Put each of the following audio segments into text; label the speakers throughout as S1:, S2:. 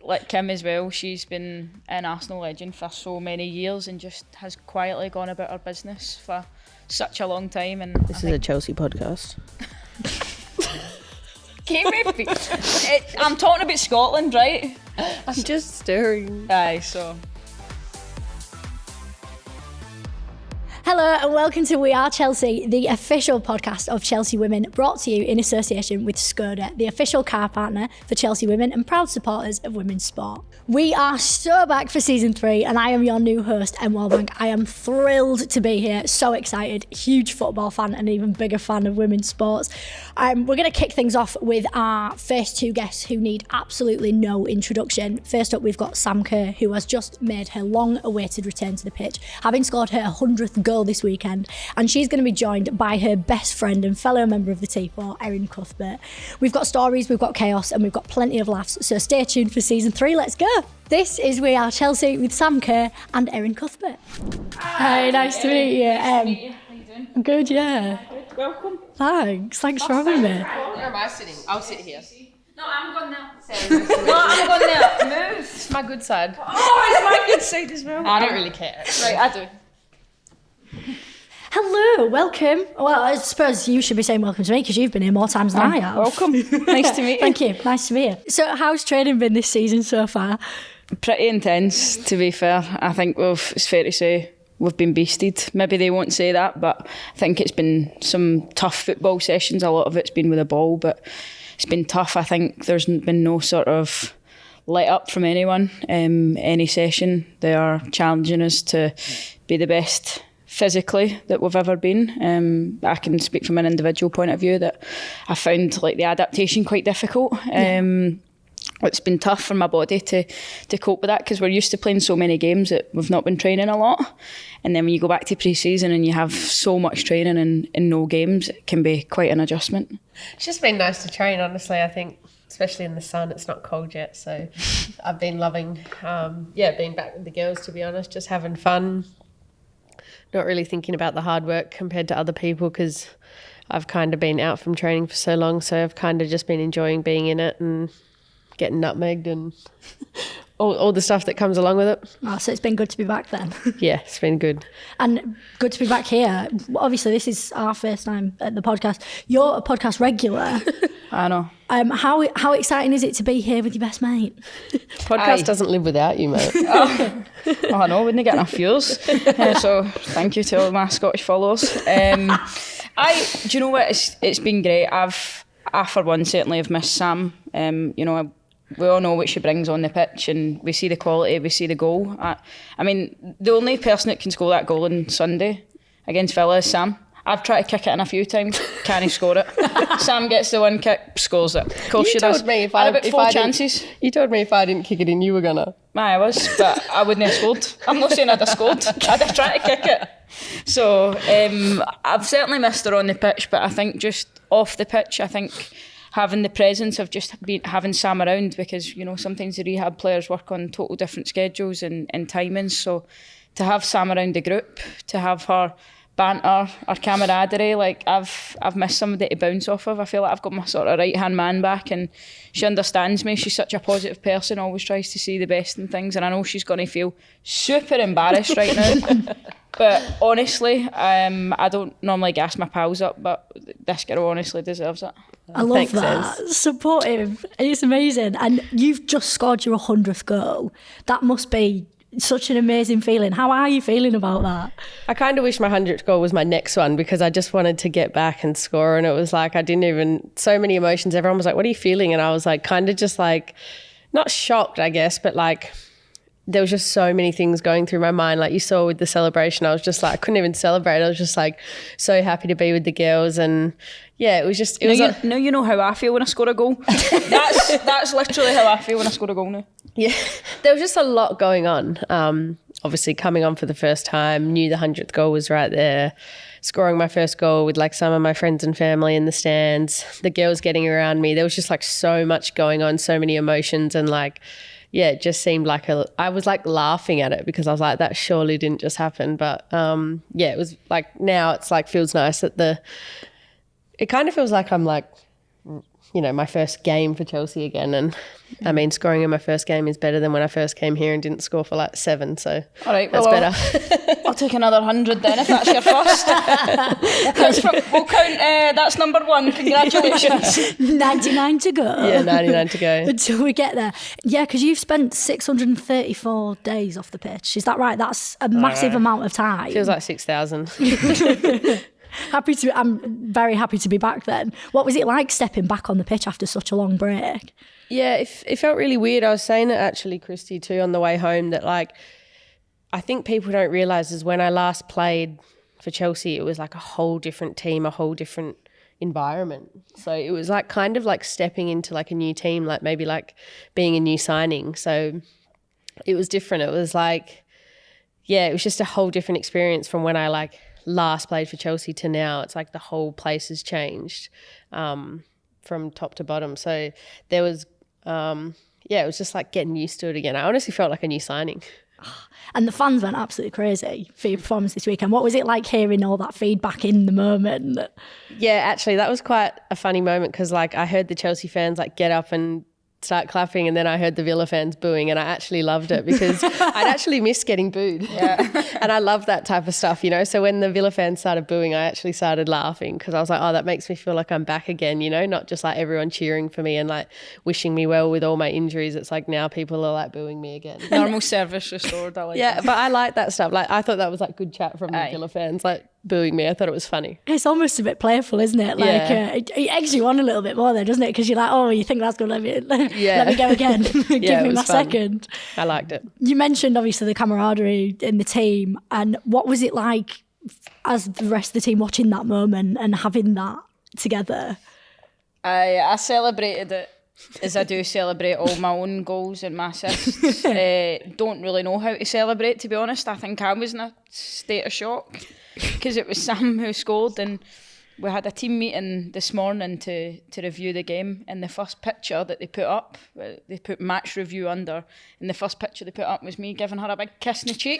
S1: like Kim as well, she's been an Arsenal legend for so many years and just has quietly gone about her business for such a long time. And
S2: this is a Chelsea podcast.
S1: I'm talking about Scotland, right?
S2: I'm just stirring.
S1: Aye, so.
S3: Hello and welcome to We Are Chelsea, the official podcast of Chelsea Women, brought to you in association with Skoda, the official car partner for Chelsea Women and proud supporters of women's sport. We are so back for season 3 and I am your new host, Wallbank. I am thrilled to be here, so excited, huge football fan and even bigger fan of women's sports. We're going to kick things off with our first two guests who need absolutely no introduction. First up, we've got Sam Kerr, who has just made her long-awaited return to the pitch, having scored her 100th goal this weekend, and she's going to be joined by her best friend and fellow member of the T4, Erin Cuthbert. We've got stories, we've got chaos, and we've got plenty of laughs, so stay tuned for season 3. Let's go! This is We Are Chelsea with Sam Kerr and Erin Cuthbert. Hi, nice to meet you.
S1: How you doing?
S3: I'm good, yeah.
S1: Good. Welcome.
S3: Thanks for having me.
S2: Where am I sitting? I'll sit here.
S1: No, I'm going there. No, I'm going there. Move.
S2: It's my good side.
S1: Oh, it's my good side as well.
S2: I don't really care.
S1: Right, I do.
S3: Hello, welcome. Well, I suppose you should be saying welcome to me because you've been here more times than I have.
S1: Welcome. Nice to meet you.
S3: Thank you. Nice to meet you. So how's training been this season so far?
S1: Pretty intense, to be fair. I think it's fair to say we've been beasted. Maybe they won't say that, but I think it's been some tough football sessions. A lot of it's been with a ball, but it's been tough. I think there's been no sort of let up from anyone. Any session, they are challenging us to be the best physically that we've ever been. I can speak from an individual point of view that I found like the adaptation quite difficult. It's been tough for my body to cope with that because we're used to playing so many games that we've not been training a lot. And then when you go back to pre-season and you have so much training and no games, it can be quite an adjustment.
S2: It's just been nice to train, honestly. I think, especially in the sun, it's not cold yet. So I've been loving, being back with the girls, to be honest, just having fun. Not really thinking about the hard work compared to other people because I've kind of been out from training for so long. So I've kind of just been enjoying being in it and getting nutmegged and all the stuff that comes along with it.
S3: Oh, so it's been good to be back then.
S2: Yeah, it's been good.
S3: And good to be back here. Obviously, this is our first time at the podcast. You're a podcast regular.
S1: I know.
S3: How exciting is it to be here with your best mate?
S2: Podcast doesn't live without you, mate.
S1: I know, wouldn't get enough views. So thank you to all my Scottish followers. Do you know what? It's been great. I for one certainly have missed Sam. We all know what she brings on the pitch and we see the quality, we see the goal. I mean, the only person that can score that goal on Sunday against Villa is Sam. I've tried to kick it in a few times, can't score it. Sam gets the one kick, scores it. Of course she does.
S2: Me if
S1: I had about 4 chances.
S2: You told me if I didn't kick it in, you were gonna.
S1: I was, but I wouldn't have scored. I'm not saying I'd have scored. I'd have tried to kick it. So I've certainly missed her on the pitch, but I think just off the pitch, I think having the presence of just having Sam around, because sometimes the rehab players work on total different schedules and timings. So to have Sam around the group, to have her banter, our camaraderie, like I've missed somebody to bounce off of. I feel like I've got my sort of right hand man back and she understands me. She's such a positive person, always tries to see the best in things, and I know she's going to feel super embarrassed right now. But honestly, I don't normally gas my pals up, but this girl honestly deserves it.
S3: I love that. Supportive. It's amazing. And you've just scored your 100th goal. That must be such an amazing feeling. How are you feeling about that?
S2: I kind of wish my 100th goal was my next one because I just wanted to get back and score, and it was like so many emotions. Everyone was like, what are you feeling? And I was like kind of just like, not shocked I guess, but like there was just so many things going through my mind. Like you saw with the celebration, I was just like, I couldn't even celebrate. I was just like so happy to be with the girls, and yeah, it was just.
S1: Now you know how I feel when I score a goal. That's literally how I feel when I score a goal now.
S2: Yeah, there was just a lot going on. Obviously coming on for the first time, knew the 100th goal was right there. Scoring my first goal with like some of my friends and family in the stands, the girls getting around me. There was just like so much going on, so many emotions, and like, yeah, it just seemed like I was like laughing at it because I was like, that surely didn't just happen. But yeah, it was like, now it's like feels nice that it kind of feels like I'm like my first game for Chelsea again. And I mean, scoring in my first game is better than when I first came here and didn't score for like 7. So
S1: all right,
S2: that's
S1: well,
S2: better.
S1: I'll take another 100 then if that's your first. We'll count that's number 1. Congratulations.
S3: 99 to go.
S2: Yeah, 99 to go.
S3: Until we get there. Yeah, because you've spent 634 days off the pitch. Is that right? That's a massive amount of time.
S2: Feels like 6,000.
S3: I'm very happy to be back then. What was it like stepping back on the pitch after such a long break?
S2: Yeah, it felt really weird. I was saying it actually, Christy, too, on the way home, that like I think people don't realise is when I last played for Chelsea, it was like a whole different team, a whole different environment. So it was like kind of like stepping into like a new team, like maybe like being a new signing. So it was different. It was like, yeah, it was just a whole different experience from when I like last played for Chelsea to now. It's like the whole place has changed from top to bottom. So there was, it was just like getting used to it again. I honestly felt like a new signing.
S3: And the fans went absolutely crazy for your performance this weekend. What was it like hearing all that feedback in the moment?
S2: Yeah, actually, that was quite a funny moment because like I heard the Chelsea fans like get up and start clapping, and then I heard the Villa fans booing, and I actually loved it because I'd actually missed getting booed. Yeah. And I love that type of stuff, So when the Villa fans started booing, I actually started laughing because I was like, oh, that makes me feel like I'm back again, not just like everyone cheering for me and like wishing me well with all my injuries. It's like now people are like booing me again.
S1: Normal service restored. I like
S2: that. But I like that stuff. Like I thought that was like good chat from the Villa fans, like booing me. I thought it was funny.
S3: It's almost a bit playful, isn't it? Like it eggs you on a little bit more there, doesn't it? Because you're like, oh, you think that's going to let me go again. Give me my fun. Second.
S2: I liked it.
S3: You mentioned obviously the camaraderie in the team, and what was it like as the rest of the team watching that moment and having that together?
S1: I celebrated it as I do celebrate all my own goals and my assists. Don't really know how to celebrate, to be honest. I think I was in a state of shock because it was Sam who scored, and we had a team meeting this morning to review the game, and the first picture that they put up, they put match review under, and the first picture they put up was me giving her a big kiss in the cheek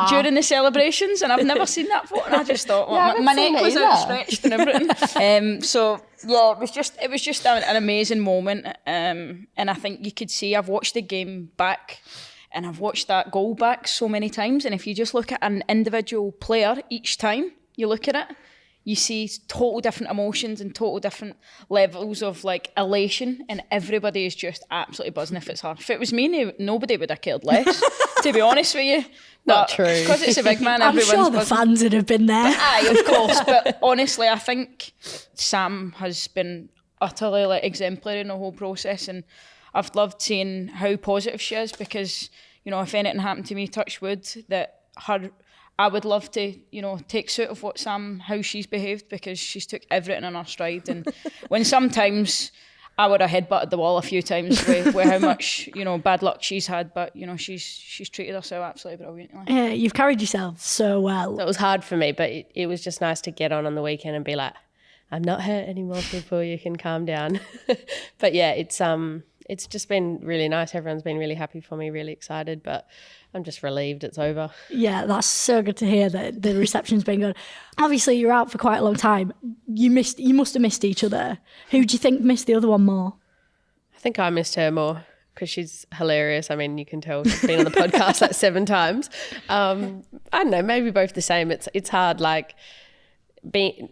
S1: during the celebrations, and I've never seen that photo, and I just thought, well, my neck was outstretched and everything. So yeah, it was just an amazing moment, and I think you could see, I've watched the game back, and I've watched that goal back so many times, and if you just look at an individual player each time you look at it, you see total different emotions and total different levels of like elation, and everybody is just absolutely buzzing if it's her. If it was me, nobody would have cared less, to be honest with you.
S2: Not true.
S1: Because it's a big man,
S3: I'm
S1: everyone's
S3: sure the
S1: buzzing.
S3: fans would have been there.
S1: Aye, of course. But honestly, I think Sam has been utterly like exemplary in the whole process, and I've loved seeing how positive she is because, if anything happened to me, touch wood, that I would love to, take suit of how she's behaved, because she's took everything in her stride. And when sometimes I would have headbutted the wall a few times with how much, bad luck she's had, but, she's treated herself absolutely brilliantly.
S3: Yeah, you've carried yourself so well.
S2: That was hard for me, but it was just nice to get on the weekend and be like, I'm not hurt anymore, people, you can calm down. But yeah, it's just been really nice. Everyone's been really happy for me, really excited, but I'm just relieved it's over.
S3: Yeah, that's so good to hear that the reception's been good. Obviously, you're out for quite a long time. You must have missed each other. Who do you think missed the other one more?
S2: I think I missed her more because she's hilarious. I mean, you can tell she's been on the podcast like 7 times. I don't know, maybe both the same. It's hard, like,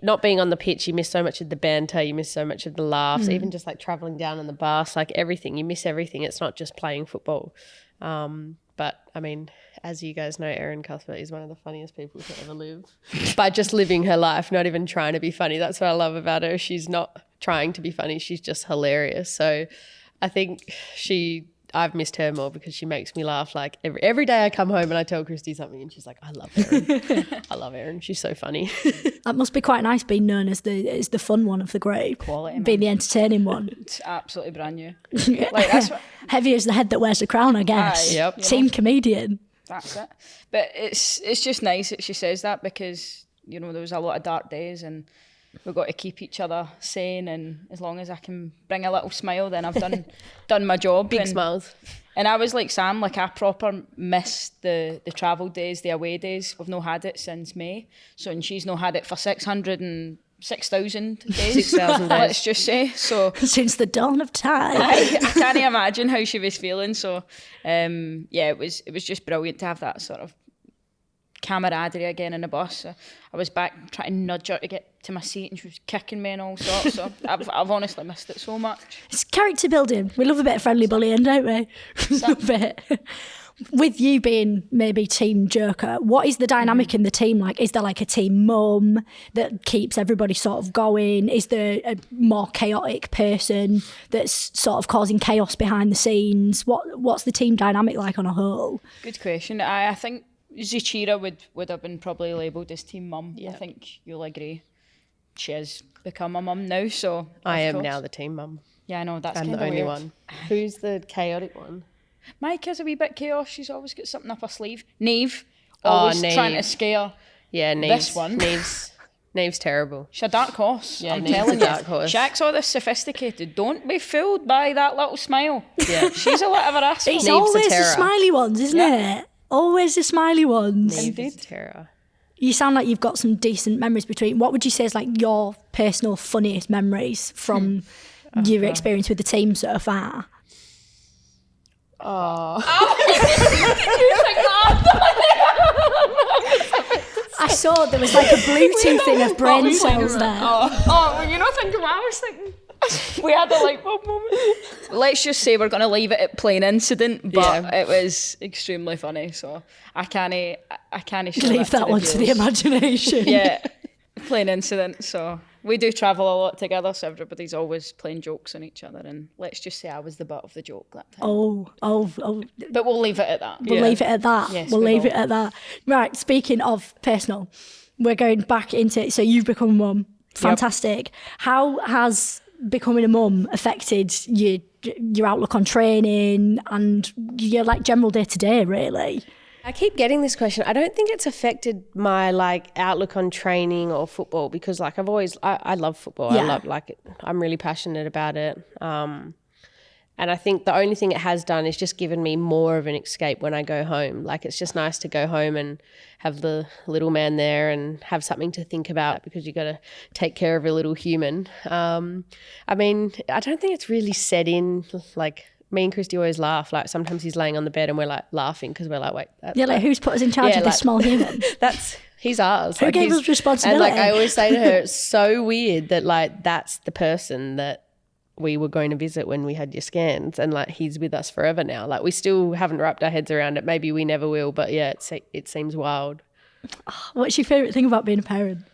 S2: not being on the pitch, you miss so much of the banter, you miss so much of the laughs, even just like travelling down on the bus, like everything, you miss everything. It's not just playing football. But I mean, as you guys know, Erin Cuthbert is one of the funniest people to ever live by just living her life, not even trying to be funny. That's what I love about her. She's not trying to be funny. She's just hilarious. So I think I've missed her more because she makes me laugh. Like every day I come home and I tell Christy something and she's like, I love Erin. I love Erin. She's so funny.
S3: That must be quite nice being known as the fun one of the group.
S1: Quality, man.
S3: Being the entertaining one.
S1: It's absolutely brand new. Like that's what,
S3: heavy as the head that wears the crown, I guess.
S1: Aye,
S2: yep.
S3: Team comedian.
S1: That's it. But it's just nice that she says that because, there was a lot of dark days and we've got to keep each other sane, and as long as I can bring a little smile, then I've done my job.
S2: Big smiles.
S1: And I was like Sam, like I proper missed the travel days, the away days. We've not had it since May. So, and she's not had it for 600 and 6,000 days.
S2: 6,000 days.
S1: Let's just say. So
S3: Since the dawn of time.
S1: I can't imagine how she was feeling. So it was just brilliant to have that sort of camaraderie again in the bus. So I was back trying to nudge her to get to my seat, and she was kicking me and all sorts. So I've honestly missed it so much.
S3: It's character building. We love a bit of friendly bullying, don't we? Love it. With you being maybe team joker, what is the dynamic in the team like? Is there like a team mum that keeps everybody sort of going? Is there a more chaotic person that's sort of causing chaos behind the scenes? What's the team dynamic like on a whole?
S1: Good question. I think Zuchira would have been probably labelled as team mum. I think you'll agree. She has become a mum now, so
S2: I am now the team mum.
S1: Yeah, I know, that's
S2: I'm
S1: kind
S2: the
S1: of
S2: only
S1: weird.
S2: one. Who's the chaotic one?
S1: Mike has a wee bit chaos. She's always got something up her sleeve. Neve, always trying to scare
S2: This
S1: one.
S2: Neve's terrible.
S1: She's a dark horse.
S2: Yeah,
S1: I'm
S2: Neve's
S1: telling
S2: a dark
S1: you.
S2: horse.
S1: Shaq's all this sophisticated. Don't be fooled by that little smile.
S2: Yeah.
S1: She's a little of a rascal.
S3: It's
S2: Neve's a
S3: always the
S2: terror.
S3: smiley ones, isn't it? Always the smiley ones.
S2: Neve's a terror.
S3: You sound like you've got some decent memories between. What would you say is like your personal funniest memories from your experience with the team so far? I saw there was like a Bluetooth thing of brain cells there.
S1: Well, you don't think of what I was thinking. We had a light bulb moment. Let's just say we're going to leave it at plain incident, but it was extremely funny. So I can't show
S3: Leave that one to the imagination.
S1: Yeah, plain incident. So we do travel a lot together, so everybody's always playing jokes on each other. And let's just say I was the butt of the joke that time.
S3: Oh.
S1: But we'll leave it at that.
S3: We'll leave it at that.
S1: Yes,
S3: we'll
S1: we
S3: leave
S1: will.
S3: it at that. Right, speaking of personal, we're going back into, so you've become a mum. Fantastic. How has becoming a mum affected your outlook on training and your like general day-to-day, really?
S2: I keep getting this question. I don't think it's affected my like outlook on training or football, because like I love football.
S3: Yeah.
S2: I love it. I'm really passionate about it. And I think the only thing it has done is just given me more of an escape when I go home. Like, it's just nice to go home and have the little man there and have something to think about, because you got to take care of a little human. I mean, I don't think it's really set in. Like, me and Christy always laugh. Like, sometimes he's laying on the bed and we're like laughing because we're like, wait.
S3: Who's put us in charge of this small human?
S2: He's ours.
S3: Who gave us responsibility?
S2: And like, I always say to her, it's so weird that like that's the person that we were going to visit when we had your scans, and like he's with us forever now. Like, we still haven't wrapped our heads around it. Maybe we never will, but yeah, it seems wild.
S3: What's your favourite thing about being a parent?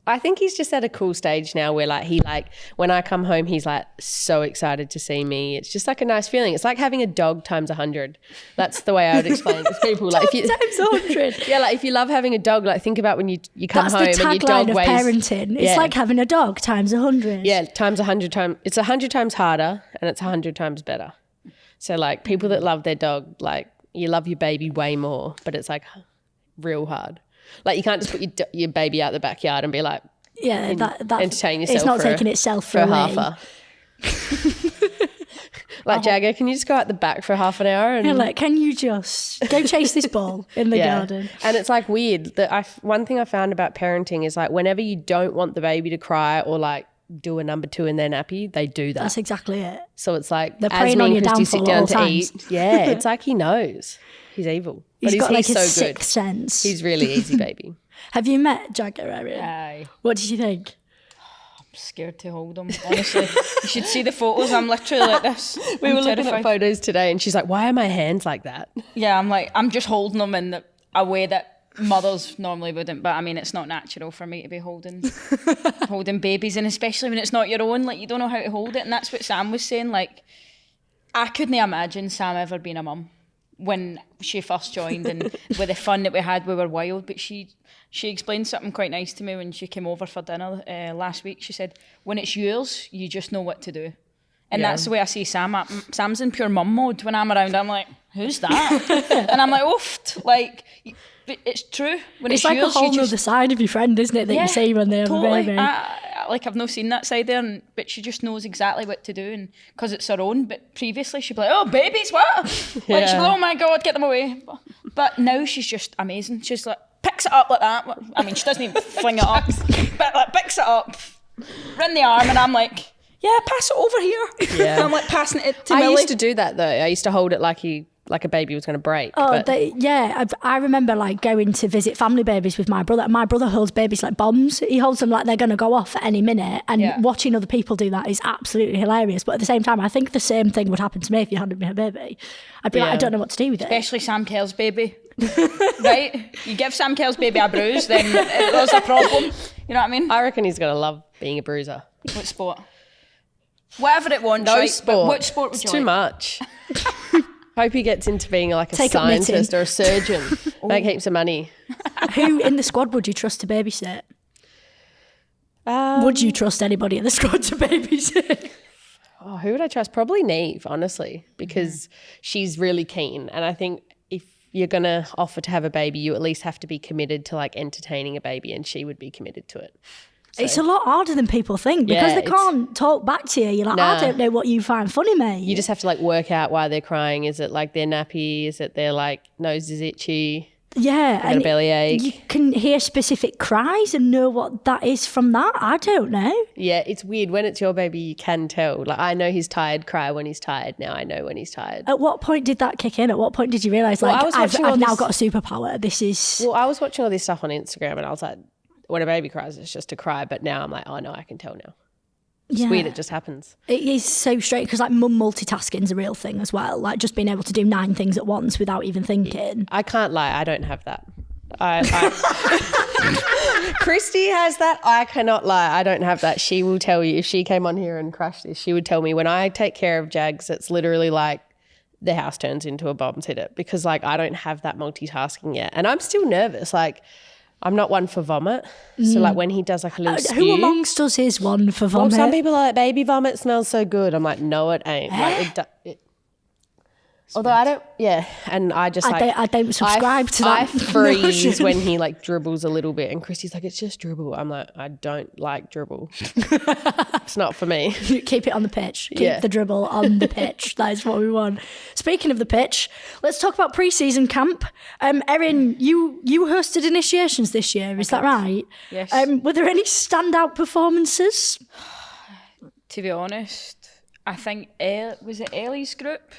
S2: I think he's just at a cool stage now where like when I come home, he's like so excited to see me. It's just like a nice feeling. It's like having a dog times 100. That's the way I would explain it to people. Like, if you
S3: times 100.
S2: Yeah, like if you love having a dog, like think about when you come
S3: That's
S2: home
S3: the
S2: and your
S3: tagline
S2: dog
S3: of
S2: weighs.
S3: parenting. It's
S2: Yeah.
S3: like having a dog times 100.
S2: Yeah, times 100 times. It's 100 times harder and it's 100 times better. So like people that love their dog, like you love your baby way more, but it's like real hard. Like, you can't just put your baby out the backyard and be like,
S3: Yeah, that
S2: entertain yourself.
S3: It's not
S2: for
S3: taking itself
S2: for a
S3: away.
S2: half Like, Jagger, can you just go out the back for half an hour? And
S3: Yeah, like, can you just go chase this ball in the garden?
S2: And it's like weird that one thing I found about parenting is like whenever you don't want the baby to cry or like do a number 2 in their nappy, they do that.
S3: That's exactly it.
S2: So it's like,
S3: They're
S2: as
S3: preying on
S2: me and
S3: your
S2: Christy sit
S3: downfall at
S2: down
S3: all
S2: to
S3: times.
S2: eat, yeah, it's like he knows. He's evil. But
S3: He's got like
S2: he's
S3: a
S2: so good.
S3: sixth sense.
S2: He's really easy, baby.
S3: Have you met Jagger, Erin?
S1: Aye.
S3: What did you think?
S1: Scared to hold him, honestly. You should see the photos. I'm literally like this.
S2: We were looking
S1: terrified.
S2: at photos today and she's like, why are my hands like that?
S1: Yeah, I'm just holding them in a way that mothers normally wouldn't. But I mean, it's not natural for me to be holding babies, and especially when it's not your own. Like, you don't know how to hold it, and that's what Sam was saying. Like, I couldn't imagine Sam ever being a mum when she first joined, and with the fun that we had, we were wild. But she explained something quite nice to me when she came over for dinner last week. She said, when it's yours, you just know what to do. And that's the way I see Sam. Sam's in pure mum mode. When I'm around, I'm like, who's that? And I'm like, oof. Like, but it's true. When it's
S3: like
S1: yours,
S3: a whole
S1: you just...
S3: other side of your friend, isn't it, that you see when they have a baby?
S1: I've not seen that side there, but she just knows exactly what to do, and because it's her own. But previously she'd be like, oh, babies, what? Like, she'd be like, oh my God, get them away. But now she's just amazing. She's like, pick picks it up like that. I mean, she doesn't even fling it up, but like picks it up, run the arm, and I'm like, yeah, pass it over here.
S2: Yeah.
S1: And I'm like passing it to
S2: I
S1: Millie.
S2: used to do that though. I used to hold it like a baby was going to break.
S3: Oh,
S2: but
S3: I remember like going to visit family babies with my brother. My brother holds babies like bombs. He holds them like they're going to go off at any minute. And watching other people do that is absolutely hilarious. But at the same time, I think the same thing would happen to me if you handed me a baby. I'd be like, I don't know what to do with it.
S1: Especially Sam Kerr's baby. Right? You give Sam Kerr's baby a bruise, then there's a problem. You know what I mean?
S2: I reckon he's going to love being a bruiser.
S1: What sport? Whatever it wants,
S2: No
S1: right?
S2: sport.
S1: But what sport would
S2: It's
S1: you
S2: too
S1: like?
S2: much. Hope he gets into being like a
S3: Take up knitting.
S2: scientist or a surgeon. Make heaps of money.
S3: Who in the squad would you trust to babysit? Would you trust anybody in the squad to babysit?
S2: Oh, who would I trust? Probably Neve, honestly, because she's really keen. And I think if you're going to offer to have a baby, you at least have to be committed to like entertaining a baby, and she would be committed to it. So,
S3: it's a lot harder than people think because
S2: Yeah,
S3: they can't talk back to you. You're like, I don't know what you find funny, mate.
S2: you just have to like work out why they're crying. Is it like they're nappy? Is it their like nose is itchy?
S3: Yeah,
S2: Got a bellyache.
S3: you can hear specific cries and know what that is from that. I don't know.
S2: Yeah, it's weird. When it's your baby, you can tell. Like, I know he's tired, cry when he's tired. Now I know when he's tired.
S3: At what point did that kick in? At what point did you realise, like,
S2: I was
S3: I've
S2: watching all
S3: now
S2: this-
S3: got a superpower? This is...
S2: Well, I was watching all this stuff on Instagram and I was like, when a baby cries, it's just a cry. But now I'm like, oh no, I can tell now. It's weird, it just happens.
S3: It is so strange because, like, mum multitasking is a real thing as well. Like, just being able to do 9 things at once without even thinking.
S2: I can't lie, I don't have that. Christy has that. I cannot lie, I don't have that. She will tell you, if she came on here and crushed this, she would tell me when I take care of Jags, it's literally like the house turns into a bomb's hit it, because like I don't have that multitasking yet, and I'm still nervous. Like, I'm not one for vomit, so like when he does like a little spew,
S3: Who amongst us is one for
S2: well,
S3: vomit?
S2: some people are like, baby vomit smells so good. I'm like, no, it ain't. Like, although I don't, and I just
S3: I don't subscribe to that
S2: I freeze
S3: notion.
S2: when he like dribbles a little bit, and Christy's like, it's just dribble. I'm like, I don't like dribble. It's not for me.
S3: Keep it on the pitch. Keep the dribble on the pitch. That is what we want. Speaking of the pitch, let's talk about pre-season camp. Erin, you hosted initiations this year, is that right?
S1: Yes.
S3: Were there any standout performances?
S1: To be honest, I think was it Ellie's group?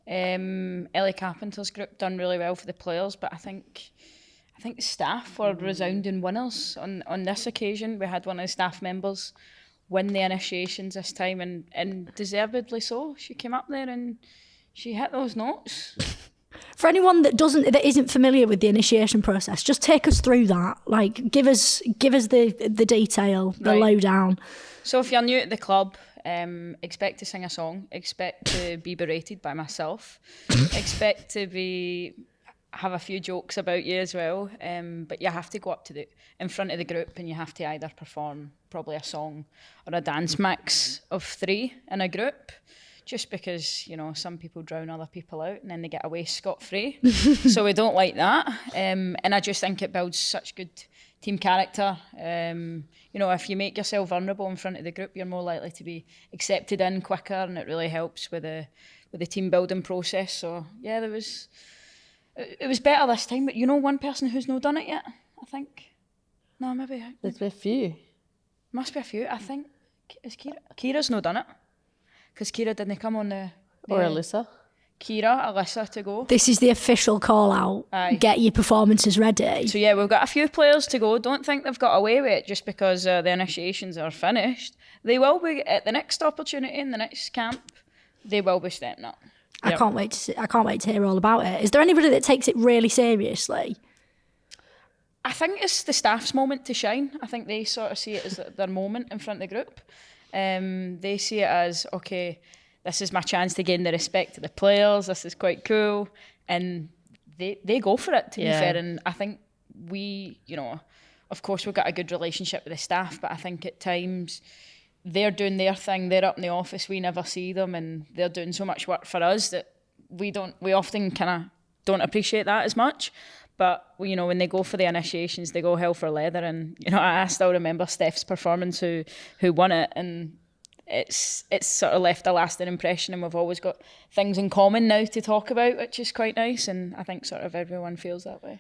S1: Ellie Carpenter's group done really well for the players, but I think the staff were resounding winners on this occasion. We had one of the staff members win the initiations this time, and deservedly so. She came up there and she hit those notes.
S3: For anyone that isn't familiar with the initiation process, just take us through that. Like, give us the detail, the lowdown.
S1: So if you're new at the club, expect to sing a song, expect to be berated by myself, expect to have a few jokes about you as well, but you have to go up to in front of the group, and you have to either perform probably a song or a dance mix of 3 in a group, just because, you know, some people drown other people out and then they get away scot-free. So we don't like that, and I just think it builds such good team character. You know, if you make yourself vulnerable in front of the group, you're more likely to be accepted in quicker, and it really helps with the team building process. So yeah, it was better this time. But you know, one person who's not done it yet, I think. No, maybe
S2: There's a few.
S1: Must be a few. I think is Kira's not done it, because Kira didn't come on the
S2: Or Alyssa.
S1: Alyssa to go.
S3: This is the official call out.
S1: Aye.
S3: Get your performances ready.
S1: So yeah, we've got a few players to go. Don't think they've got away with it just because the initiations are finished. They will be at the next opportunity in the next camp. They will be stepping up.
S3: I can't wait to hear all about it. Is there anybody that takes it really seriously?
S1: I think it's the staff's moment to shine. I think they sort of see it as their moment in front of the group. They see it as, okay, this is my chance to gain the respect of the players. This is quite cool. And they go for it, to be fair. And I think we, you know, of course we've got a good relationship with the staff, but I think at times they're doing their thing. They're up in the office. We never see them, and they're doing so much work for us that we often kind of don't appreciate that as much. But, you know, when they go for the initiations, they go hell for leather. And, you know, I still remember Steph's performance who won it, and it's sort of left a lasting impression, and we've always got things in common now to talk about, which is quite nice, and I think sort of everyone feels that way.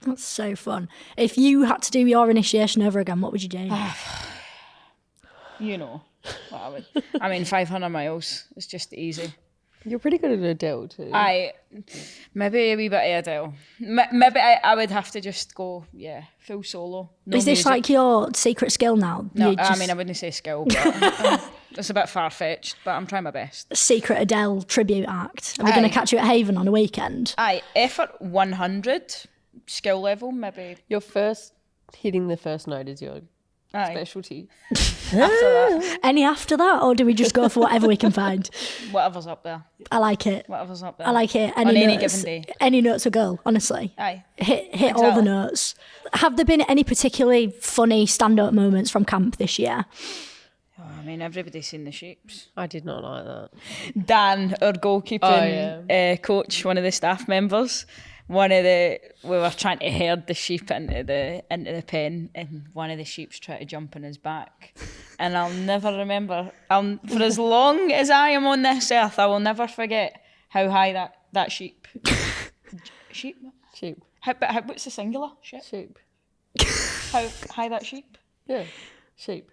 S3: That's so fun. If you had to do your initiation over again, what would you do?
S1: You know what I would. I mean, 500 miles is just easy.
S2: You're pretty good at Adele too.
S1: Maybe a wee bit of Adele. Maybe I would have to just go, full solo. No
S3: Is this
S1: music.
S3: like your secret skill now?
S1: No, I mean, I wouldn't say skill, but it's a bit far-fetched, but I'm trying my best.
S3: Secret Adele tribute act. Are we going to catch you at Haven on a weekend?
S1: Effort 100, skill level, maybe.
S2: Hitting the first note is your specialty.
S1: After that,
S3: Any after that, or do we just go for whatever we can find?
S1: whatever's up there.
S3: I like it.
S1: Whatever's up there.
S3: I like it.
S1: On any given day.
S3: Any notes will go, honestly.
S1: Aye.
S3: Hit all the notes. Have there been any particularly funny stand-up moments from camp this year?
S1: Oh, I mean, everybody's seen the shapes.
S2: I did not like that.
S1: Dan, our goalkeeping coach, one of the staff members, we were trying to herd the sheep into the pen, and one of the sheep's tried to jump on his back. And I'll never remember, for as long as I am on this earth, I will never forget how high that sheep. Sheep?
S2: Sheep.
S1: What's the singular?
S2: Sheep.
S1: How high that sheep?
S2: Yeah. Sheep.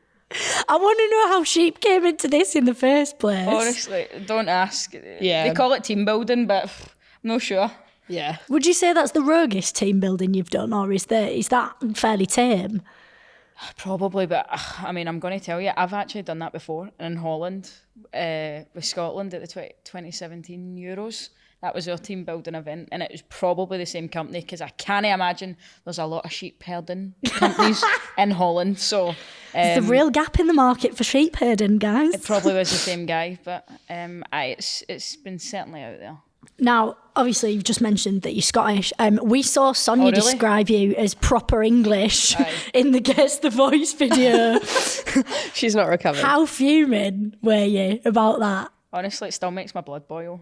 S3: I want to know how sheep came into this in the first place.
S1: Honestly, don't ask.
S2: Yeah.
S1: They call it team building, but I'm not sure.
S2: Yeah.
S3: Would you say that's the roguest team building you've done, or is that fairly tame?
S1: Probably, but I mean, I'm going to tell you, I've actually done that before in Holland with Scotland at the 2017 Euros. That was our team building event, and it was probably the same company, because I can't imagine there's a lot of sheep herding companies in Holland. So
S3: There's a real gap in the market for sheep herding, guys.
S1: it probably was the same guy, but it's been certainly out there.
S3: Now, obviously, you've just mentioned that you're Scottish. We saw Sonia
S1: really?
S3: describe you as proper English in the Guess the Voice video.
S2: She's not recovered.
S3: How fuming were you about that?
S1: Honestly, it still makes my blood boil.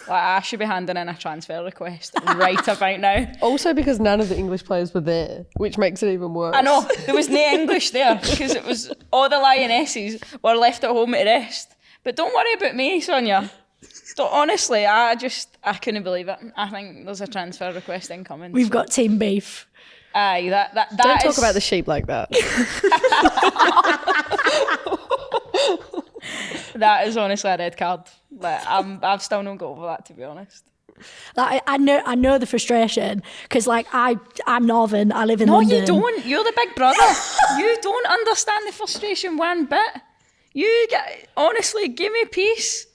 S1: I should be handing in a transfer request right about now.
S2: Also because none of the English players were there, which makes it even worse.
S1: I know, there was no English there, because it was all the lionesses were left at home to rest. But don't worry about me, Sonia. Honestly, I couldn't believe it. I think there's a transfer request incoming.
S3: We've got team beef.
S1: Aye, that
S2: Don't
S1: is,
S2: talk about the sheep like that.
S1: That is honestly a red card. Like, I've still not got over that, to be honest.
S3: Like, I know the frustration, because like I'm Northern, I live in London.
S1: No, you don't. You're the big brother. You don't understand the frustration one bit. Honestly, give me peace.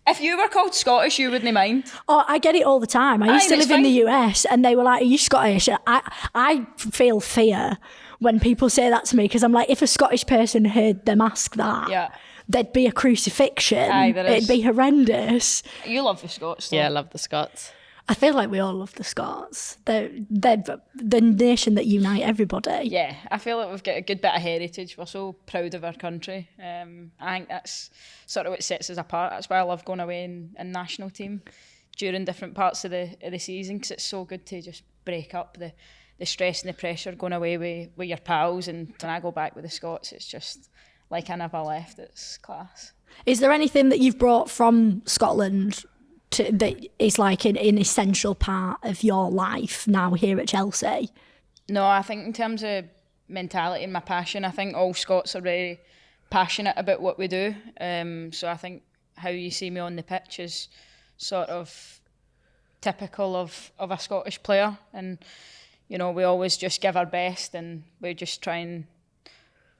S1: If you were called Scottish, you wouldn't mind.
S3: Oh, I get it all the time. I used to live in the US, and they were like, "Are you Scottish?" I feel fear when people say that to me, because I'm like, if a Scottish person heard them ask that, there'd be a crucifixion.
S1: Aye, there is.
S3: It'd be horrendous.
S1: You love the Scots, though.
S2: Yeah, I love the Scots.
S3: I feel like we all love the Scots. They're the nation that unite everybody.
S1: Yeah, I feel like we've got a good bit of heritage. We're so proud of our country. I think that's sort of what sets us apart. That's why I love going away in national team during different parts of the season, because it's so good to just break up the stress and the pressure going away with your pals. And when I go back with the Scots, it's just like I never left. It's class.
S3: Is there anything that you've brought from Scotland that is like an essential part of your life now here at Chelsea?
S1: No, I think in terms of mentality and my passion, I think all Scots are very passionate about what we do. So I think how you see me on the pitch is sort of typical of a Scottish player. And, you know, we always just give our best, and we just try and...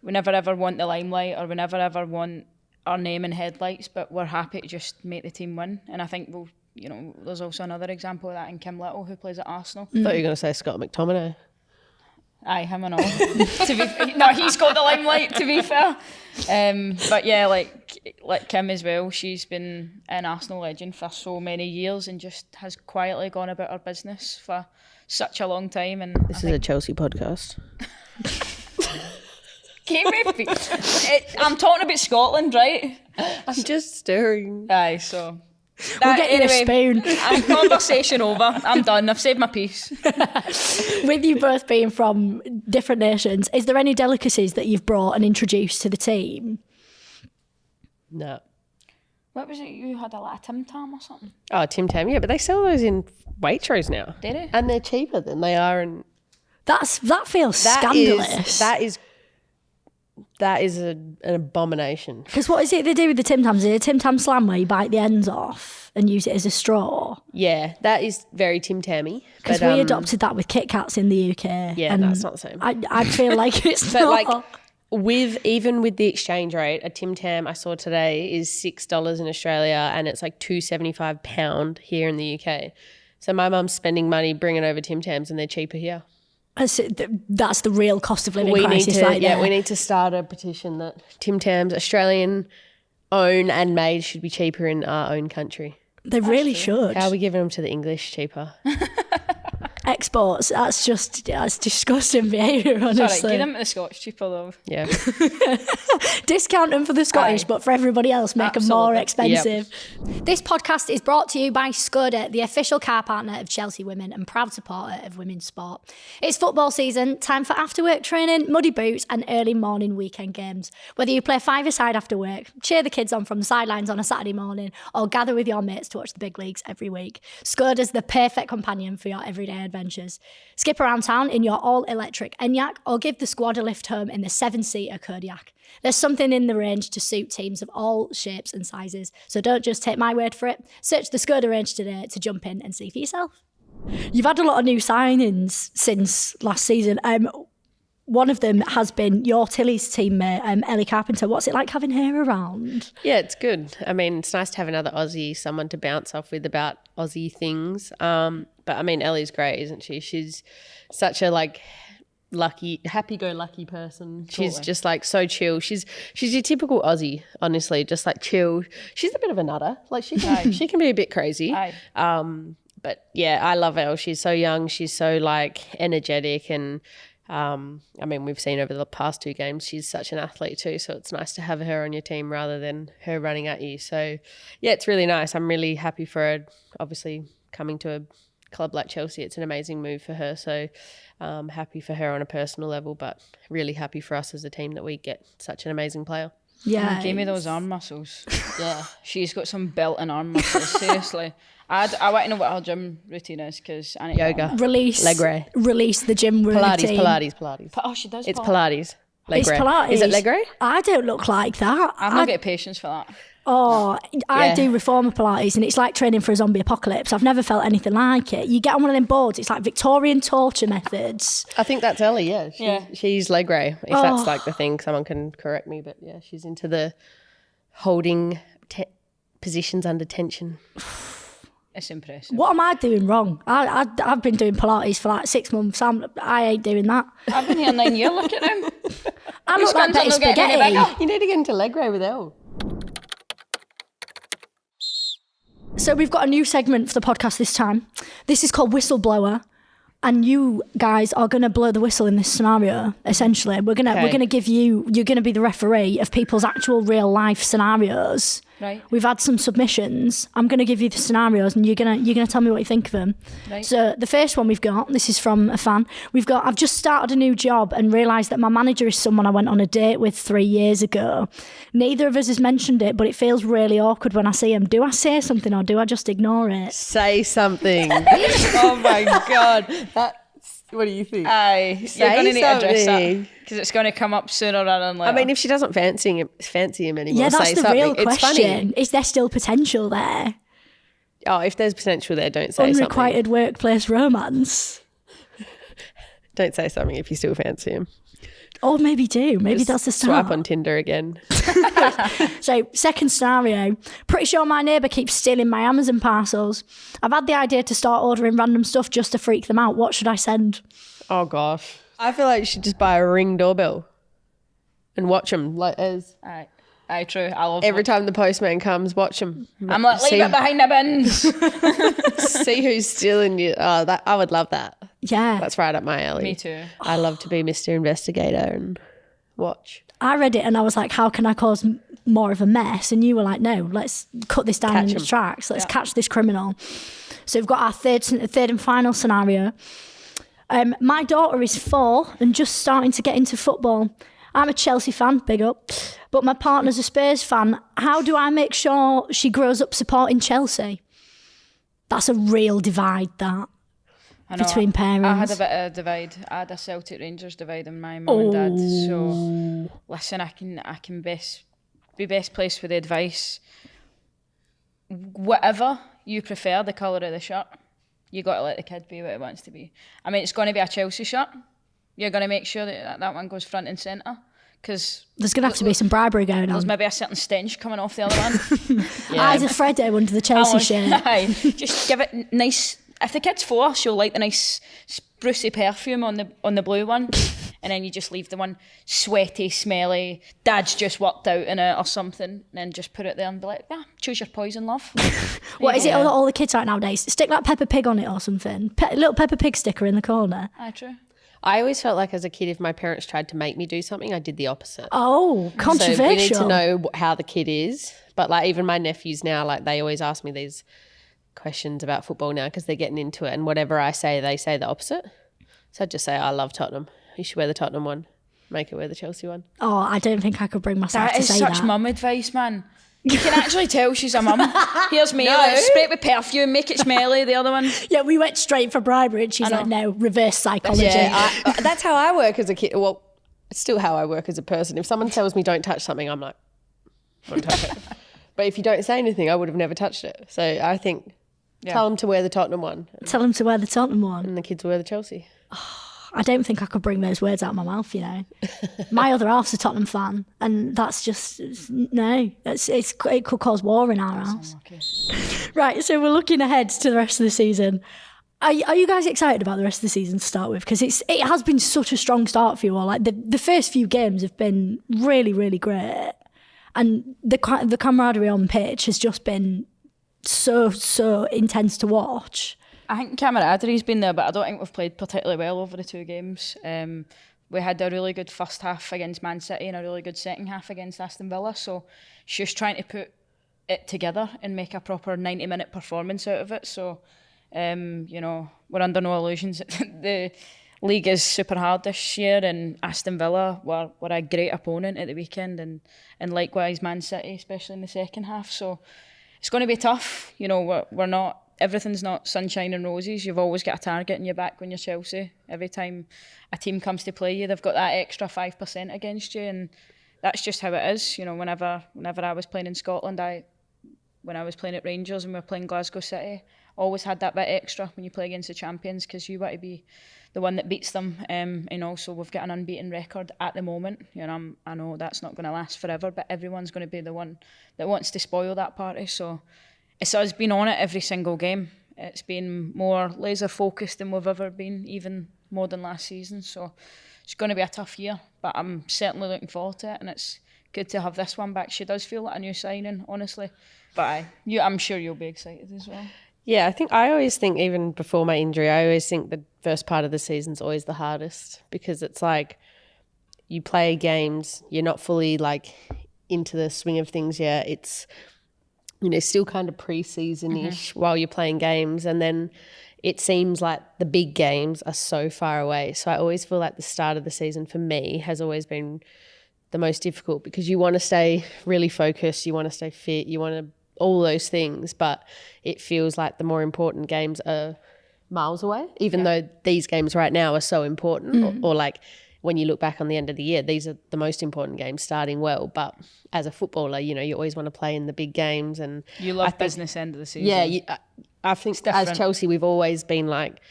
S1: We never ever want the limelight, or we never ever want our name in headlights, but we're happy to just make the team win. And I think there's also another example of that in Kim Little, who plays at Arsenal.
S2: I thought you were going to say Scott McTominay.
S1: Aye, him and all. No, he's got the limelight, to be fair. But yeah, like Kim as well, she's been an Arsenal legend for so many years and just has quietly gone about her business for such a long time. And
S2: This is a Chelsea podcast.
S1: I'm talking about Scotland, right?
S2: I'm just stirring.
S1: Aye, so...
S3: We'll get you a spoon.
S1: Conversation over. I'm done. I've said my piece.
S3: With you both being from different nations, is there any delicacies that you've brought and introduced to the team?
S2: No.
S1: What was it? You had a Tim Tam or something?
S2: Oh, Tim Tam, yeah, but they sell those in Waitrose now.
S1: Do they?
S2: And they're cheaper than they are in...
S3: That feels scandalous.
S2: That is an abomination.
S3: Because what is it they do with the Tim Tams? Is it a Tim Tam Slam where you bite the ends off and use it as a straw?
S2: Yeah, that is very Tim Tammy.
S3: Because we adopted that with Kit Kats in the UK.
S2: Yeah,
S3: and
S2: that's not the same.
S3: I feel like it's
S2: But
S3: not.
S2: even with the exchange rate, a Tim Tam I saw today is $6 in Australia, and it's like $2.75 pound here in the UK. So my mum's spending money bringing over Tim Tams, and they're cheaper here.
S3: That's the real cost of living
S2: We
S3: crisis
S2: need to,
S3: right there.
S2: we need to start a petition that Tim Tams, Australian owned and made, should be cheaper in our own country.
S3: They really should.
S2: How are we giving them to the English cheaper?
S3: Exports, that's disgusting behaviour, honestly.
S1: Sorry, give them to the Scotch cheaper though.
S2: Yeah.
S3: Discount them for the Scottish,
S1: Aye.
S3: but for everybody else, make them more
S1: Absolutely.
S3: expensive. This podcast is brought to you by Skoda, the official car partner of Chelsea Women and proud supporter of women's sport. It's football season, time for after-work training, muddy boots and early morning weekend games. Whether you play five-a-side after work, cheer the kids on from the sidelines on a Saturday morning, or gather with your mates to watch the big leagues every week, Skoda's the perfect companion for your everyday adventures. Skip around town in your all-electric Enyaq or give the squad a lift home in the 7-seater Kodiaq. There's something in the range to suit teams of all shapes and sizes, so don't just take my word for it. Search the Skoda range today to jump in and see for yourself. You've had a lot of new signings since last season. One of them has been your Tilly's teammate, Ellie Carpenter. What's it like having her around?
S2: Yeah, it's good. I mean, it's nice to have another Aussie, someone to bounce off with about Aussie things. But I mean, Ellie's great, isn't she? She's such a happy-go-lucky person. She's
S1: Totally.
S2: just like so chill. She's your typical Aussie, honestly, just like chill. She's a bit of a nutter. Like she can be a bit crazy.
S1: Aye.
S2: But yeah, I love Elle. She's so young. She's so like energetic and. I mean, we've seen over the past 2 games, she's such an athlete too. So it's nice to have her on your team rather than her running at you. So yeah, it's really nice. I'm really happy for her. Obviously, coming to a club like Chelsea, it's an amazing move for her. So happy for her on a personal level, but really happy for us as a team that we get such an amazing player.
S3: Yeah.
S1: Give me those arm muscles. Yeah, she's got some built-in arm muscles. Seriously, I want to know what her gym routine is because I need
S2: Yoga.
S3: Release the gym routine.
S2: Pilates.
S1: Oh, she does.
S2: It's Pilates.
S3: It's
S2: Legre.
S3: Pilates.
S2: Is it Legre?
S3: I don't look like that.
S1: I've not got patience for that.
S3: I do reformer Pilates and it's like training for a zombie apocalypse. I've never felt anything like it. You get on one of them boards, it's like Victorian torture methods.
S2: I think that's Ellie, yeah. She's Legre, if that's like the thing. Someone can correct me, but yeah, she's into the holding positions under tension.
S1: It's impressive.
S3: What am I doing wrong? I've been doing Pilates for like 6 months. I ain't doing that.
S1: I've been here 9 years. Look at him.
S3: I look like Betty Spaghetti.
S2: You need to get into Legre with Elle.
S3: So we've got a new segment for the podcast this time. This is called Whistleblower. And you guys are going to blow the whistle in this scenario, essentially. We're gonna give you, you're going to be the referee of people's actual real life scenarios.
S1: Right.
S3: We've had some submissions. I'm going to give you the scenarios and you're gonna tell me what you think of them.
S1: Right.
S3: So the first one we've got, this is from a fan. I've just started a new job and realised that my manager is someone I went on a date with 3 years ago. Neither of us has mentioned it, but it feels really awkward when I see him. Do I say something or do I just ignore it?
S2: Say something. Oh my God. What do you think?
S1: Aye, you're going to need to address that because it's going to come up sooner rather than later.
S2: I mean, if she doesn't fancy him anymore,
S3: Yeah, that's
S2: say
S3: the
S2: something.
S3: real
S2: It's
S3: question.
S2: funny.
S3: Is there still potential there?
S2: Oh, if there's potential there, don't say something.
S3: Unrequited workplace romance.
S2: Don't say something if you still fancy him.
S3: Or maybe do. Maybe
S2: Just
S3: that's the start.
S2: Swipe on Tinder again.
S3: So, second scenario. Pretty sure my neighbour keeps stealing my Amazon parcels. I've had the idea to start ordering random stuff just to freak them out. What should I send?
S2: Oh gosh. I feel like you should just buy a Ring doorbell and watch them. Like as
S1: Aye, true. I love
S2: every
S1: it.
S2: time the postman comes, watch them.
S1: I'm like, leave it behind the bins.
S2: See who's stealing you. Oh, I would love that.
S3: Yeah.
S2: That's right up my alley.
S1: Me too.
S2: I love to be Mr. Investigator and watch.
S3: I read it and I was like, how can I cause more of a mess? And you were like, no, let's cut this down
S2: Catch
S3: in its
S2: him.
S3: tracks. Let's catch this criminal. So we've got our third and final scenario. My daughter is 4 and just starting to get into football. I'm a Chelsea fan, big up, but my partner's a Spurs fan. How do I make sure she grows up supporting Chelsea? That's a real divide, that.
S1: I know,
S3: between parents.
S1: I had a bit of a divide. I had a Celtic Rangers divide in my mum and dad. So listen, I can be best placed with the advice. Whatever you prefer, the colour of the shirt, you got to let the kid be what it wants to be. I mean, it's going to be a Chelsea shirt. You're going to make sure that one goes front and centre, because
S3: there's going to have to be some bribery going on.
S1: There's maybe a certain stench coming off the other one.
S3: Eyes of Freddo under the Chelsea shirt.
S1: Just give it nice. If the kid's 4, she'll like the nice sprucey perfume on the blue one, and then you just leave the one sweaty, smelly. Dad's just worked out in it or something, and then just put it there and be like, choose your poison, love.
S3: What is it? All the kids right nowadays stick like Peppa Pig on it or something. Little Peppa Pig sticker in the corner.
S1: True.
S2: I always felt like as a kid, if my parents tried to make me do something, I did the opposite.
S3: Oh, controversial.
S2: So we need to know how the kid is. But like even my nephews now, like they always ask me these questions about football now because they're getting into it, and whatever I say, they say the opposite. So I just say, I love Tottenham. You should wear the Tottenham one. Make it wear the Chelsea one.
S3: Oh, I don't think I could bring myself to say that.
S1: That is such mum advice, man. You can actually tell she's a mum. Here's me, let's spray it with perfume, make it smelly, the other one.
S3: Yeah, we went straight for bribery and she's like, no, reverse psychology.
S2: Yeah, that's how I work as a kid. Well, it's still how I work as a person. If someone tells me don't touch something, I'm like, don't touch it. But if you don't say anything, I would have never touched it. So I think tell them to wear the Tottenham one.
S3: Tell them to wear the Tottenham one.
S2: And the kids wear the Chelsea.
S3: I don't think I could bring those words out of my mouth, you know. My other half's a Tottenham fan, and that's just, no. It could cause war in our house. Right, so we're looking ahead to the rest of the season. Are you guys excited about the rest of the season to start with? Because it has been such a strong start for you all. Like the first few games have been really, really great. And the camaraderie on pitch has just been so intense to watch.
S1: I think camaraderie's been there, but I don't think we've played particularly well over the 2 games. We had a really good first half against Man City and a really good second half against Aston Villa. So it's just trying to put it together and make a proper 90-minute performance out of it. So, we're under no illusions. The league is super hard this year, and Aston Villa were a great opponent at the weekend, and likewise Man City, especially in the second half. So it's going to be tough. We're not. Everything's not sunshine and roses. You've always got a target in your back when you're Chelsea. Every time a team comes to play you, they've got that extra 5% against you, and that's just how it is. Whenever I was playing in Scotland, when I was playing at Rangers and we were playing Glasgow City, always had that bit extra when you play against the champions, because you want to be the one that beats them. And also we've got an unbeaten record at the moment. I know that's not going to last forever, but everyone's going to be the one that wants to spoil that party. So it's us being on it every single game. It's been more laser focused than we've ever been, even more than last season. So it's going to be a tough year, but I'm certainly looking forward to it, and it's good to have this one back. She does feel like a new signing, honestly. But I'm sure you'll be excited as well.
S2: Yeah, I always think, even before my injury, I always think the first part of the season's always the hardest, because it's like you play games, you're not fully like into the swing of things yet. It's still kind of pre-season-ish while you're playing games, and then it seems like the big games are so far away. So I always feel like the start of the season for me has always been the most difficult, because you want to stay really focused, you want to stay fit, you want to all those things, but it feels like the more important games are miles away, even though these games right now are so important, or like when you look back on the end of the year, these are the most important games starting well. But as a footballer, you always want to play in the big games. And
S1: you love business end of the season.
S2: Yeah, I think as Chelsea, we've always been like,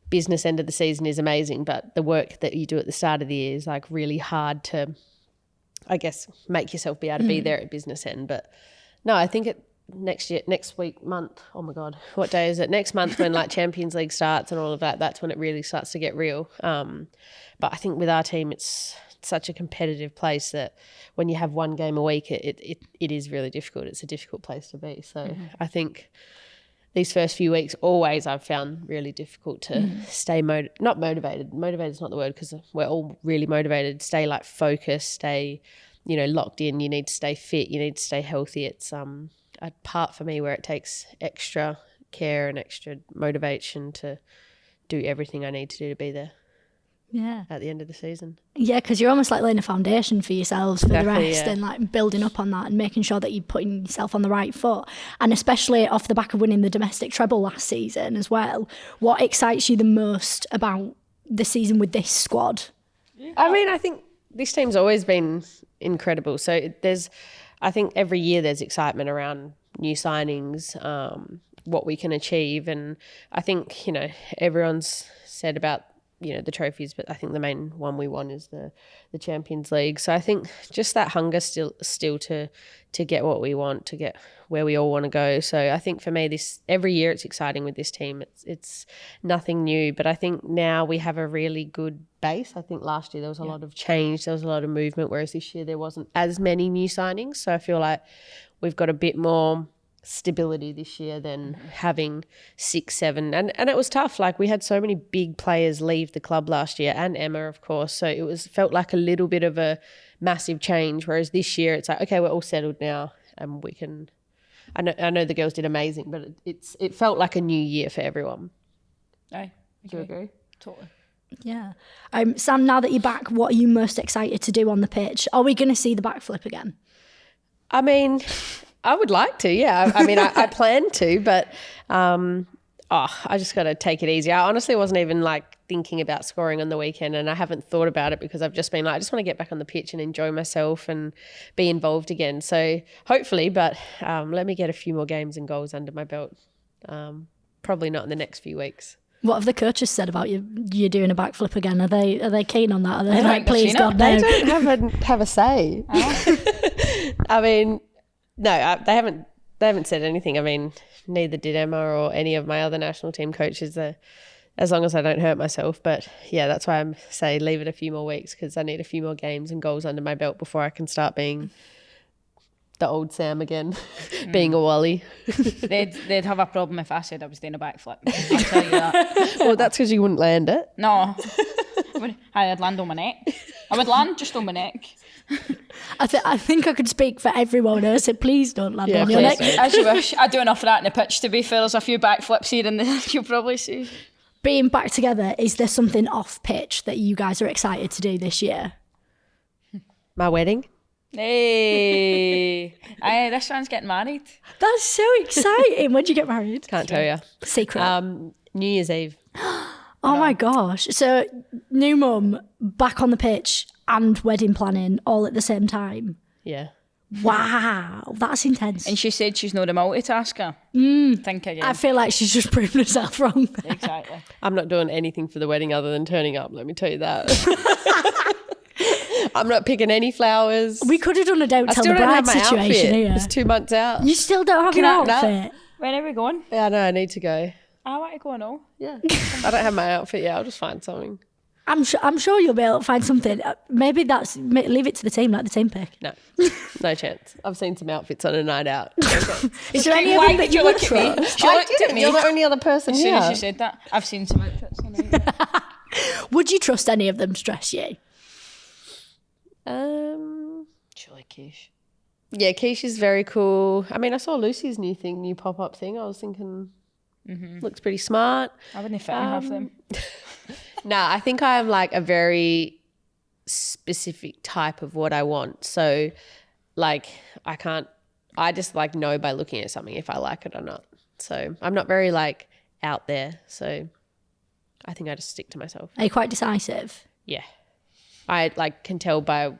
S2: business end of the season is amazing, but the work that you do at the start of the year is like really hard to, I guess, make yourself be able to be there at business end. But no, I think next month, oh my God, what day is it? Next month, when like Champions League starts and all of that, that's when it really starts to get real. But I think with our team, it's such a competitive place that when you have one game a week, it is really difficult. It's a difficult place to be. So I think these first few weeks always I've found really difficult to stay not motivated. Motivated is not the word, because we're all really motivated. Stay like focused, stay, locked in. You need to stay fit. You need to stay healthy. It's a part for me where it takes extra care and extra motivation to do everything I need to do to be there. at the end of the season.
S3: Yeah, because you're almost like laying a foundation for yourselves for the rest,
S2: yeah.
S3: and like building up on that and making sure that you're putting yourself on the right foot. And especially off the back of winning the domestic treble last season as well, what excites you the most about the season with this squad?
S2: I mean, I think this team's always been incredible. So I think every year there's excitement around new signings, what we can achieve. And I think, everyone's said about, the trophies, but I think the main one we won is the Champions League. So I think just that hunger still to get what we want, to get where we all want to go. So I think for me, every year it's exciting with this team. It's nothing new, but I think now we have a really good base. I think last year there was a lot of change, there was a lot of movement, whereas this year there wasn't as many new signings. So I feel like we've got a bit more stability this year than having 6, 7, and it was tough. Like, we had so many big players leave the club last year, and Emma, of course, so it felt like a little bit of a massive change, whereas this year it's like, okay, we're all settled now and we can. I know the girls did amazing, but it felt like a new year for everyone.
S1: Aye,
S2: Do you agree?
S1: Totally.
S3: Yeah. Sam, now that you're back, what are you most excited to do on the pitch? Are we going to see the backflip again?
S2: I mean, I would like to, yeah. I mean, I plan to, but I just got to take it easy. I honestly wasn't even like thinking about scoring on the weekend, and I haven't thought about it because I've just been like, I just want to get back on the pitch and enjoy myself and be involved again. So hopefully, but let me get a few more games and goals under my belt. Probably not in the next few weeks.
S3: What have the coaches said about you doing a backflip again? Are they keen on that? Are they
S1: I
S3: like,
S1: think
S3: please God, no?
S2: They don't have a say. I mean, no, they haven't said anything. I mean, neither did Emma or any of my other national team coaches, as long as I don't hurt myself. But yeah, that's why I'm saying leave it a few more weeks, because I need a few more games and goals under my belt before I can start being the old Sam again, being a Wally.
S1: They'd have a problem if I said I was doing a backflip. I'll tell you that.
S2: Well, that's because you wouldn't land it.
S1: No. I'd land on my neck. I would land just on my neck.
S3: I think I could speak for everyone who said, please don't land on your neck.
S1: As you wish. I do enough of that in the pitch, to be fair. There's a few backflips here and there you'll probably see.
S3: Being back together, is there something off pitch that you guys are excited to do this year?
S2: My wedding.
S1: Hey. This one's getting married.
S3: That's so exciting. When did you get married?
S2: Can't tell you.
S3: Secret.
S2: New Year's Eve.
S3: Oh my gosh. So new mum, back on the pitch and wedding planning all at the same time.
S2: Yeah.
S3: Wow, that's intense.
S1: And she said she's not a multitasker. Think again.
S3: I feel like she's just proving herself wrong.
S1: Exactly.
S2: I'm not doing anything for the wedding other than turning up, let me tell you that. I'm not picking any flowers.
S3: We could have done a don't
S2: I
S3: tell
S2: still
S3: the
S2: don't
S3: bride
S2: have my
S3: situation
S2: outfit.
S3: here.
S2: It's 2 months out.
S3: You still don't have your outfit?
S1: When are we going?
S2: Yeah, I know, I need to go.
S1: I want to go and all.
S2: Yeah. I don't have my outfit yet. I'll just find something.
S3: I'm sure you'll be able to find something. Maybe leave it to the team, like the team pick.
S2: No chance. I've seen some outfits on a night out.
S3: Is there any of them that you would try?
S1: She looked at me.
S2: You're the only other person
S1: As soon
S2: here.
S1: as she said that, I've seen some outfits on it.
S3: Would you trust any of them to dress you?
S1: Surely Keish.
S2: Yeah, Keish is very cool. I mean, I saw Lucy's new pop-up thing. I was thinking, looks pretty smart.
S1: I wouldn't fit in half them.
S2: No, I think I am like a very specific type of what I want. So like I just like know by looking at something if I like it or not. So I'm not very like out there. So I think I just stick to myself.
S3: Are you quite decisive?
S2: Yeah. I like can tell by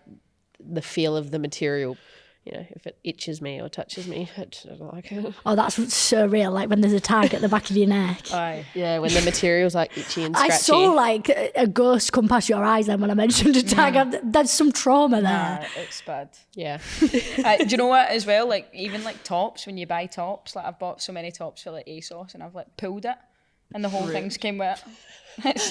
S2: the feel of the material. You know, if it itches me or touches me, I don't like it.
S3: Oh, that's so real. Like when there's a tag at the back of your neck.
S1: Aye.
S2: Yeah, when the material's like itchy and scratchy.
S3: I saw like a ghost come past your eyes then when I mentioned a tag. There's some trauma there.
S1: It's bad.
S2: Yeah.
S1: Do you know what as well? Like even like tops, when you buy tops, like I've bought so many tops for like ASOS and I've like pulled it and the whole thing's came with it.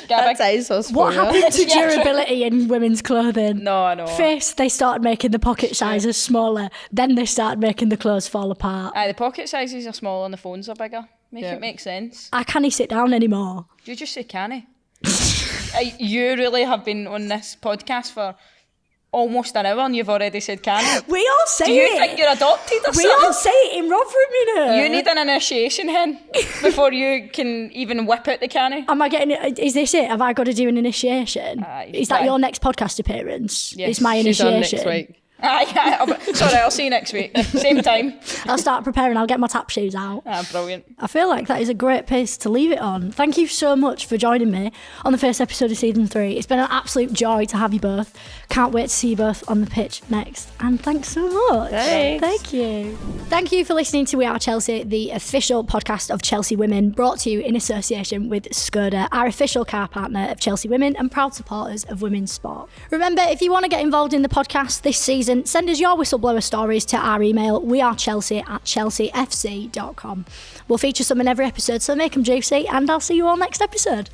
S2: That's ASOS.
S3: What happened to durability in women's clothing?
S1: No.
S3: First, they started making the pocket sizes smaller. Then they started making the clothes fall apart.
S1: The pocket sizes are small and the phones are bigger. It make sense.
S3: I can't sit down anymore.
S1: You just say canny. You really have been on this podcast for almost an hour and you've already said can.
S3: We all say it.
S1: Do you think you're adopted or
S3: We
S1: something?
S3: all say it in Rotherham,
S1: You need an initiation, hen, before you can even whip out the canny.
S3: Am I getting it? Is this it? Have I got to do an initiation?
S1: You've
S3: Is that
S1: got
S3: your
S1: it.
S3: next podcast appearance?
S1: Yes.
S3: It's my
S2: She's on
S3: initiation.
S2: next week.
S1: Sorry, I'll see you next week. Same time.
S3: I'll start preparing. I'll get my tap shoes out.
S1: Brilliant.
S3: I feel like that is a great pace to leave it on. Thank you so much for joining me on the first episode of season 3. It's been an absolute joy to have you both. Can't wait to see you both on the pitch next. And thanks so much.
S2: Thanks.
S3: Thank you. Thank you for listening to We Are Chelsea, the official podcast of Chelsea Women, brought to you in association with Skoda, our official car partner of Chelsea Women and proud supporters of women's sport. Remember, if you want to get involved in the podcast this season, send us your whistleblower stories to our email, wearechelsea@chelseafc.com. We'll feature some in every episode, so make them juicy, and I'll see you all next episode.